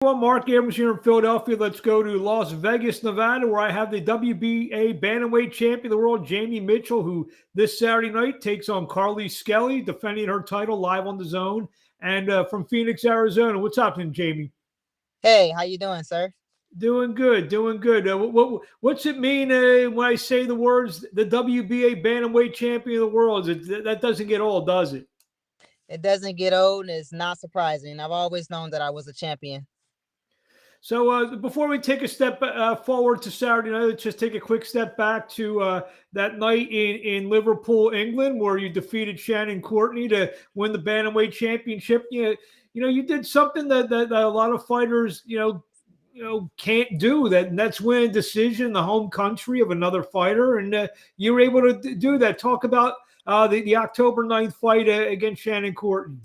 Well, Mark Abrams here in Philadelphia. Let's go to Las Vegas, Nevada, where I have the WBA Bantamweight champion of the world, Jamie Mitchell, who this Saturday night takes on Carly Skelly, defending her title live on the Zone, and from Phoenix, Arizona. What's happening, Jamie? Hey, how you doing, sir? Doing good, doing good. What's it mean when I say the words the WBA Bantamweight champion of the world? That doesn't get old, does it? It doesn't get old and it's not surprising. I've always known that I was a champion. So before we take a step forward to Saturday night, let's just take a quick step back to that night in Liverpool, England, where you defeated Shannon Courtney to win the bantamweight championship. You did something that a lot of fighters, can't do. That's win a decision in the home country of another fighter, and you were able to do that. Talk about the October 9th fight against Shannon Courtney.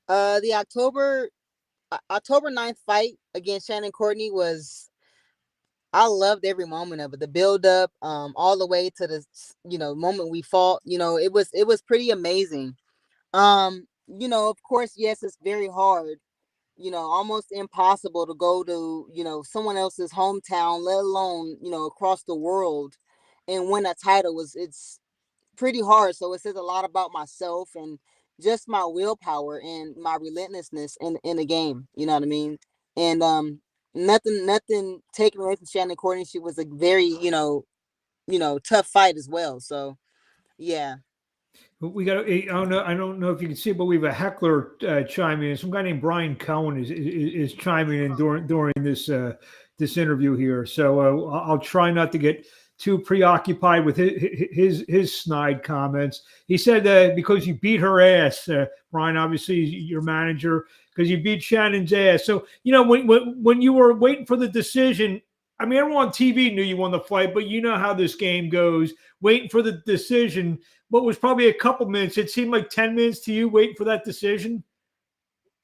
The October 9th fight against Shannon Courtney was, I loved every moment of it. The build up, all the way to the moment we fought. It was pretty amazing. Of course, yes, it's very hard. Almost impossible to go to someone else's hometown, let alone across the world, and win a title. It's pretty hard. So it says a lot about myself and just my willpower and my relentlessness in the game. You know what I mean? And nothing taken away from Shannon Courtney. She was a very tough fight as well. So yeah. We got. I don't know if you can see it, but we have a heckler chiming in. Some guy named Brian Cohen is chiming in during this interview here. So I'll try not to get too preoccupied with his snide comments. He said because you beat her ass, Brian. Obviously, your manager, because you beat Shannon's ass. So when you were waiting for the decision. I mean, everyone on TV knew you won the fight, but you know how this game goes. Waiting for the decision, what was probably a couple minutes. It seemed like 10 minutes to you waiting for that decision.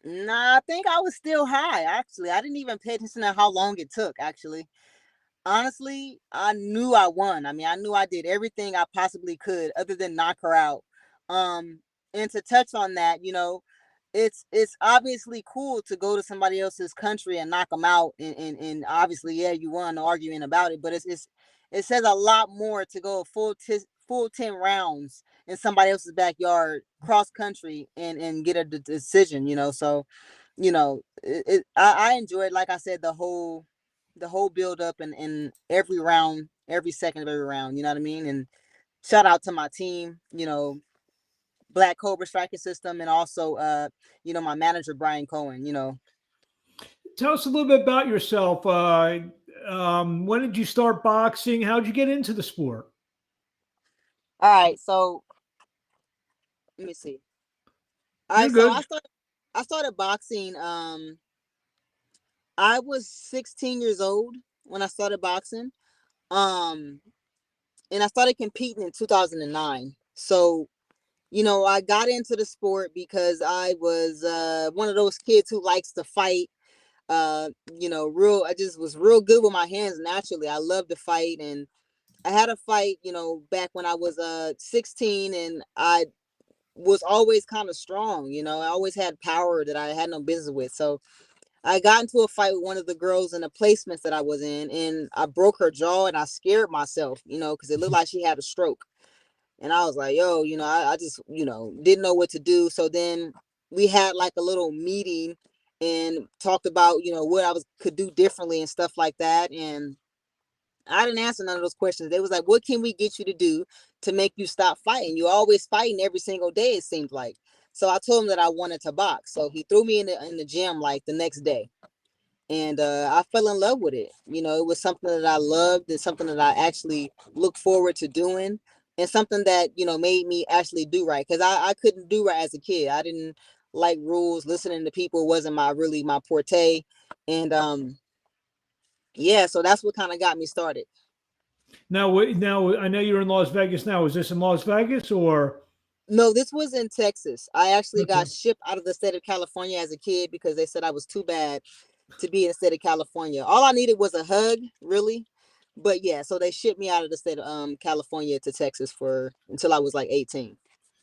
Nah, I think I was still high. Actually, I didn't even pay attention to how long it took. Actually, honestly, I knew I won. I mean, I knew I did everything I possibly could, other than knock her out. And to touch on that, it's obviously cool to go to somebody else's country and knock them out, and obviously, yeah, you won, no arguing about it. But it says a lot more to go full 10 rounds in somebody else's backyard, cross country, and get a decision. So I enjoyed, like I said, the whole build up and every round, every second of every round. You know what I mean? And shout out to my team. Black Cobra striking system, and also my manager Brian Cohen. Tell us a little bit about yourself. When did you start boxing? How did you get into the sport? All right, so let me see. All You're right, so good. I started boxing. I was 16 years old when I started boxing. Um, and I started competing in 2009. So I got into the sport because I was one of those kids who likes to fight. I just was real good with my hands naturally. I love to fight, and I had a fight, back when I was 16, and I was always kind of strong. I always had power that I had no business with. So I got into a fight with one of the girls in the placements that I was in, and I broke her jaw, and I scared myself, because it looked like she had a stroke. And I was like, yo, I just, didn't know what to do. So then we had like a little meeting and talked about, what I could do differently and stuff like that. And I didn't answer none of those questions. They was like, what can we get you to do to make you stop fighting? You're always fighting every single day, it seemed like. So I told him that I wanted to box. So he threw me in the gym like the next day. And I fell in love with it. It was something that I loved and something that I actually look forward to doing, and something that, made me actually do right. Because I couldn't do right as a kid. I didn't like rules. Listening to people wasn't my forte. And yeah, so that's what kind of got me started. Now I know you're in Las Vegas now. Is this in Las Vegas or? No, this was in Texas. I actually got Okay. shipped out of the state of California as a kid because they said I was too bad to be in the state of California. All I needed was a hug, really. But yeah, so they shipped me out of the state of California to Texas for until I was like 18.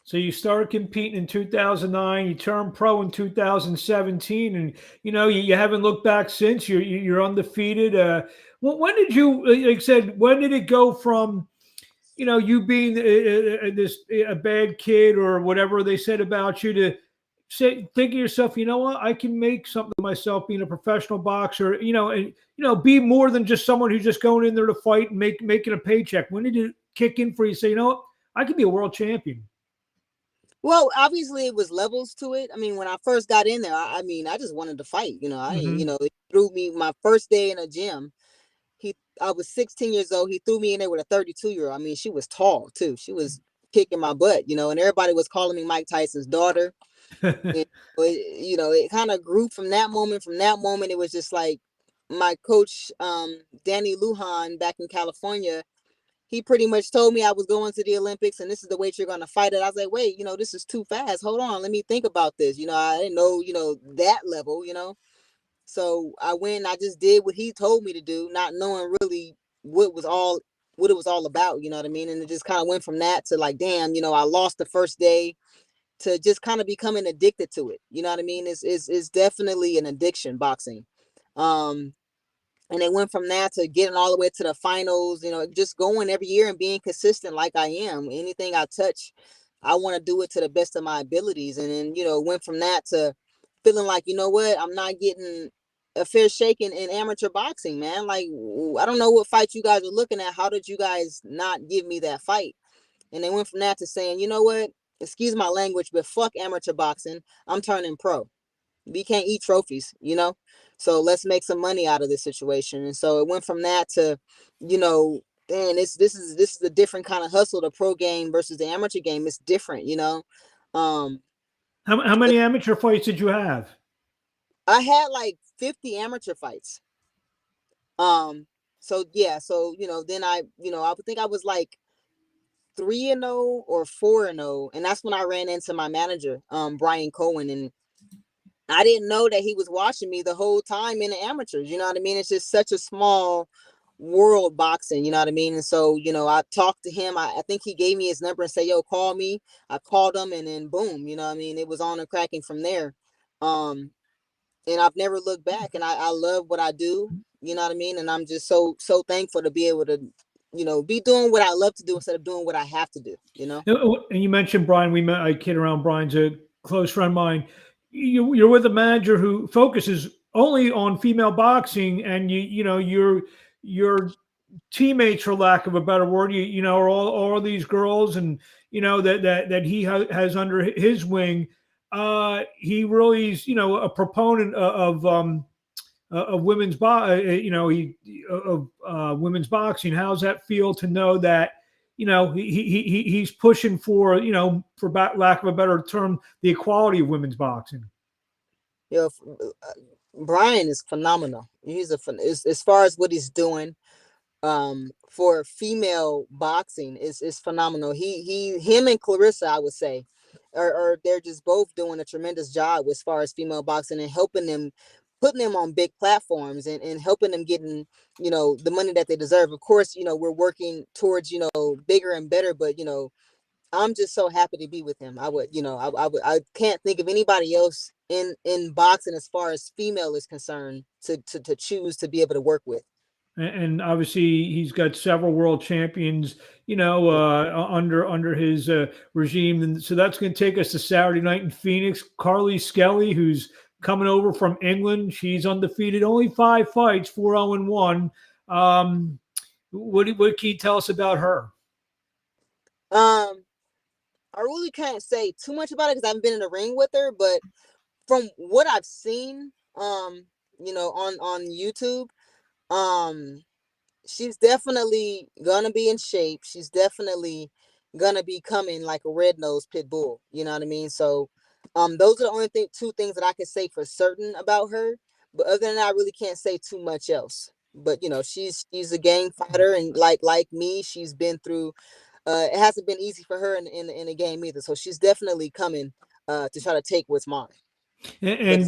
So you started competing in 2009. You turned pro in 2017, and you haven't looked back since. You're undefeated. When did you, like I said, when did it go from you being a bad kid or whatever they said about you to think of yourself, you know what, I can make something of myself being a professional boxer, and be more than just someone who's just going in there to fight and making a paycheck. When did it kick in for you? Say, you know what, I could be a world champion. Well, obviously it was levels to it. I mean, when I first got in there, I mean, I just wanted to fight. He threw me my first day in a gym. I was 16 years old. He threw me in there with a 32-year-old. I mean, she was tall too. She was kicking my butt, and everybody was calling me Mike Tyson's daughter. And, it kind of grew from that moment. From that moment, it was just like my coach, Danny Lujan back in California. He pretty much told me I was going to the Olympics and this is the weight you're going to fight at. I was like, wait, this is too fast. Hold on. Let me think about this. I didn't know, that level, So I went and I just did what he told me to do, not knowing really what it was all about. You know what I mean? And it just kind of went from that to like, damn, I lost the first day, to just kind of becoming addicted to it. You know what I mean? It's definitely an addiction, boxing. And it went from that to getting all the way to the finals, just going every year and being consistent like I am. Anything I touch, I want to do it to the best of my abilities. And then, went from that to feeling like, you know what, I'm not getting a fair shake in amateur boxing, man. Like, I don't know what fight you guys are looking at. How did you guys not give me that fight? And they went from that to saying, you know what, excuse my language, but fuck amateur boxing. I'm turning pro. We can't eat trophies, so let's make some money out of this situation. And so it went from that to, damn, this is a different kind of hustle. The pro game versus the amateur game is different. How many amateur fights did you have? I had like 50 amateur fights. So yeah, so then I would think I was like 3-0 or 4-0, and that's when I ran into my manager, Brian Cohen, and I didn't know that he was watching me the whole time in the amateurs. You know what I mean? It's just such a small world, boxing. You know what I mean? And so, I talked to him. I think he gave me his number and said, yo, call me. I called him and then boom, you know what I mean? It was on and cracking from there. And I've never looked back, and I love what I do. You know what I mean? And I'm just so thankful to be able to, be doing what I love to do instead of doing what I have to do, And you mentioned Brian. I kid around. Brian's a close friend of mine. You're with a manager who focuses only on female boxing, and your teammates, for lack of a better word, are all these girls, and that he has under his wing. He really is, a proponent of women's women's boxing. How's that feel to know that he's pushing for, for lack of a better term, the equality of women's boxing? Brian is phenomenal. He's as far as what he's doing for female boxing is phenomenal. Him and Clarissa, I would say, are they're just both doing a tremendous job as far as female boxing and helping them, putting them on big platforms and helping them getting, the money that they deserve. Of course, we're working towards, bigger and better, but, I'm just so happy to be with him. I can't think of anybody else in boxing as far as female is concerned to choose to be able to work with. And obviously he's got several world champions, under his regime. And so that's going to take us to Saturday night in Phoenix. Carly Skelly, who's coming over from England. She's undefeated, only 5 fights, 4-0-1. What can you tell us about her? I really can't say too much about it because I haven't been in the ring with her, but from what I've seen, on YouTube, she's definitely gonna be in shape. She's definitely gonna be coming like a red-nosed pit bull. You know what I mean? So, those are the only two things that I can say for certain about her. But other than that, I really can't say too much else. But she's a game fighter, and like me, she's been through. It hasn't been easy for her in the game either. So she's definitely coming to try to take what's mine. And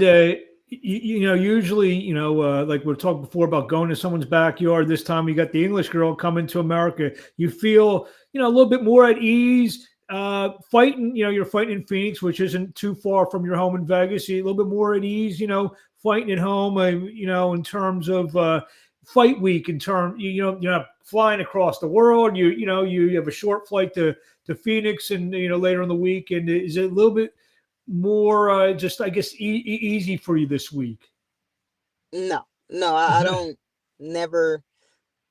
usually, like we talked before about going to someone's backyard. This time you got the English girl coming to America. You feel, a little bit more at ease. fighting, you're fighting in Phoenix, which isn't too far from your home in Vegas. You're a little bit more at ease, fighting at home, in terms of fight week, you're not flying across the world. You have a short flight to Phoenix, and later in the week. And is it a little bit more just, I guess, easy for you this week? No, I don't never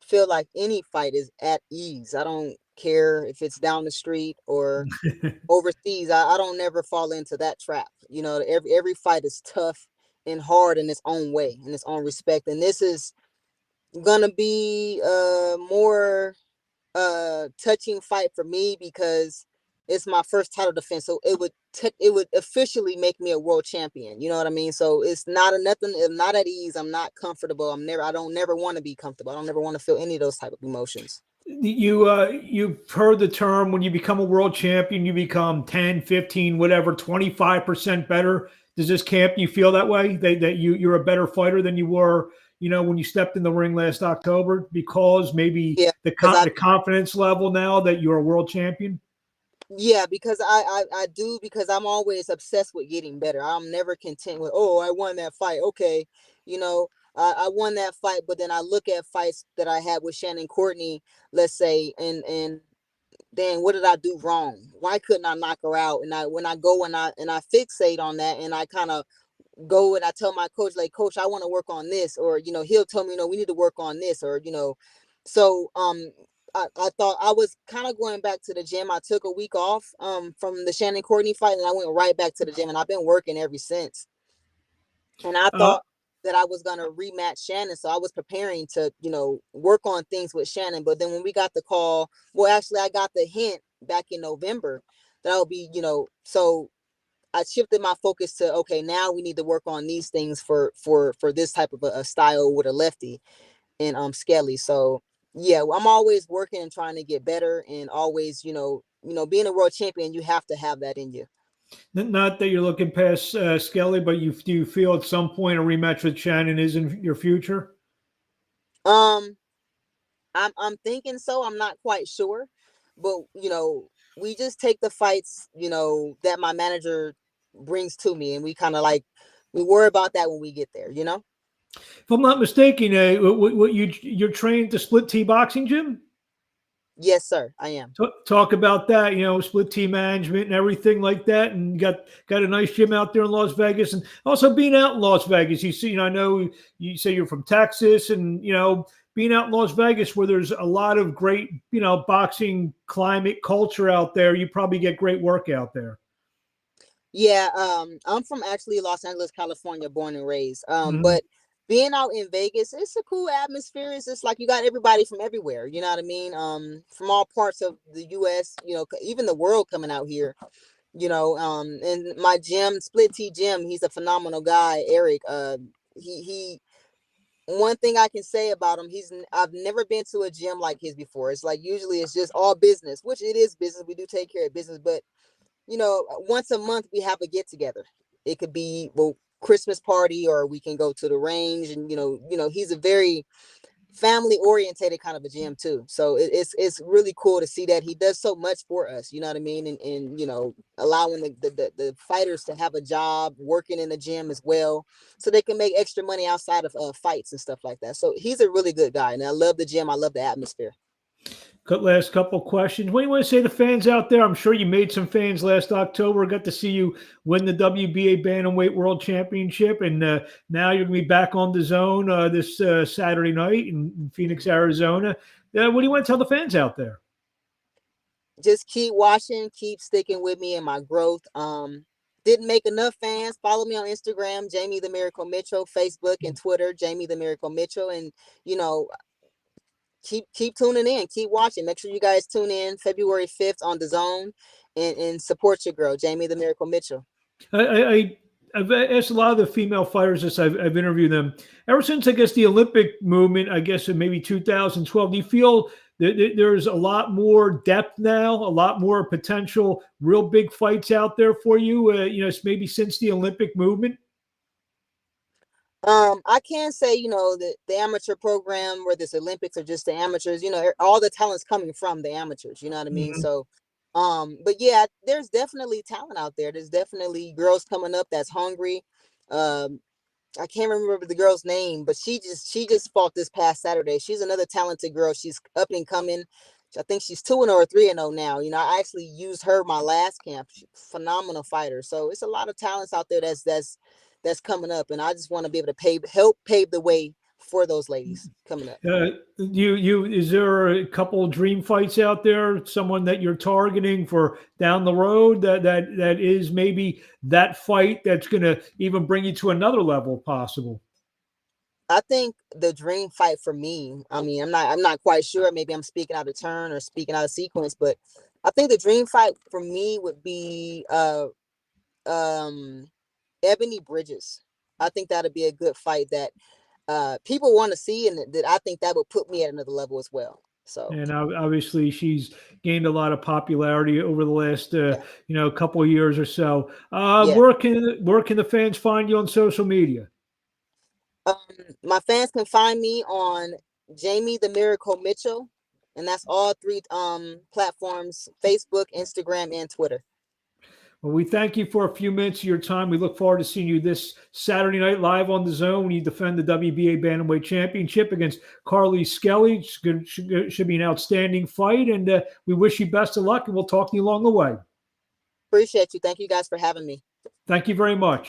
feel like any fight is at ease. I don't care if it's down the street or overseas. I don't never fall into that trap. Every fight is tough and hard in its own way, in its own respect. And this is gonna be more touching fight for me because it's my first title defense. So it would officially make me a world champion. You know what I mean? So it's not nothing. I'm not at ease. I'm not comfortable. I don't never want to be comfortable. I don't never want to feel any of those type of emotions. You've heard the term, when you become a world champion, you become 10, 15, whatever, 25% better. Does this camp, you feel that way? That you're a better fighter than you were, when you stepped in the ring last October, because maybe the confidence level now that you're a world champion? Yeah, because I do, because I'm always obsessed with getting better. I'm never content with, oh, I won that fight. Okay. I won that fight, but then I look at fights that I had with Shannon Courtney, let's say, and then what did I do wrong? Why couldn't I knock her out? And when I go and I fixate on that, and I kind of go and I tell my coach, like, coach, I want to work on this, or he'll tell me, we need to work on this, or so I thought I was kind of going back to the gym. I took a week off from the Shannon Courtney fight, and I went right back to the gym, and I've been working ever since. And I thought that I was going to rematch Shannon. So I was preparing to, work on things with Shannon. But then when we got the call, well, actually, I got the hint back in November that I would be, so I shifted my focus to, okay, now we need to work on these things for this type of a style with a lefty and Skelly. So yeah, I'm always working and trying to get better, and always, being a world champion, you have to have that in you. Not that you're looking past Skelly, but do you feel at some point a rematch with Shannon is in your future? I'm thinking so. I'm not quite sure, but we just take the fights, that my manager brings to me, and we kind of we worry about that when we get there. If I'm not mistaken, what you're trained at the Split T boxing gym? Yes, sir, I am. Talk about that, split team management and everything like that, and got a nice gym out there in Las Vegas, and also being out in Las Vegas. You see, I know you say you're from Texas, and being out in Las Vegas where there's a lot of great, boxing climate culture out there, you probably get great work out there. Yeah, I'm from actually Los Angeles, California, born and raised. But being out in Vegas, it's a cool atmosphere. It's just like you got everybody from everywhere, you know what I mean? From all parts of the US, even the world coming out here, and my gym, Split T Gym, he's a phenomenal guy, Eric. He one thing I can say about him, I've never been to a gym like his before. It's like usually it's just all business, which it is business. We do take care of business, but once a month we have a get together. It could be, well, Christmas party, or we can go to the range, and he's a very family orientated kind of a gym too. So it's really cool to see that he does so much for us, you know what I mean? And allowing the fighters to have a job working in the gym as well, so they can make extra money outside of fights and stuff like that. So he's a really good guy, and I love the gym. I love the atmosphere. Last couple questions. What do you want to say to fans out there? I'm sure you made some fans last October. Got to see you win the WBA Bantamweight World Championship, and now you're going to be back on DAZN this Saturday night in Phoenix, Arizona. What do you want to tell the fans out there? Just keep watching, keep sticking with me in my growth. Didn't make enough fans. Follow me on Instagram, Jamie the Miracle Mitchell, Facebook and Twitter, Jamie the Miracle Mitchell, and keep tuning in, keep watching. Make sure you guys tune in February 5th on DAZN, and support your girl, Jamie the Miracle Mitchell. I've asked a lot of the female fighters this. I've interviewed them ever since, I guess, the Olympic movement, I guess in maybe 2012. Do you feel that there's a lot more depth now, a lot more potential real big fights out there for you, maybe since the Olympic movement? I can say, the amateur program, where this Olympics are just the amateurs, all the talent's coming from the amateurs, you know what I mean? So But yeah, there's definitely talent out there. There's definitely girls coming up that's hungry. Um, I can't remember the girl's name, but she just fought this past Saturday. She's another talented girl. She's up and coming. I think she's 2-0 or 3-0 now. You know, I actually used her my last camp. Phenomenal fighter. So it's a lot of talents out there that's coming up, and I just want to be able to help pave the way for those ladies coming up. Is there a couple of dream fights out there? Someone that you're targeting for down the road that is maybe that fight that's going to even bring you to another level, possible? I think the dream fight for me, I mean, I'm not quite sure. Maybe I'm speaking out of turn or speaking out of sequence, but I think the dream fight for me would be um Ebony Bridges. I think that'd be a good fight that people want to see, and that I think that would put me at another level as well. So And obviously, she's gained a lot of popularity over the last, yeah, couple of years or so. yeah. Where can the fans find you on social media? Um, my fans can find me on Jamie the Miracle Mitchell, and that's all three platforms: Facebook, Instagram, and Twitter. Well, we thank you for a few minutes of your time. We look forward to seeing you this Saturday night live on DAZN when you defend the WBA Bantamweight Championship against Carly Skelly. Should be an outstanding fight, and we wish you best of luck, and we'll talk to you along the way. Appreciate you. Thank you guys for having me. Thank you very much.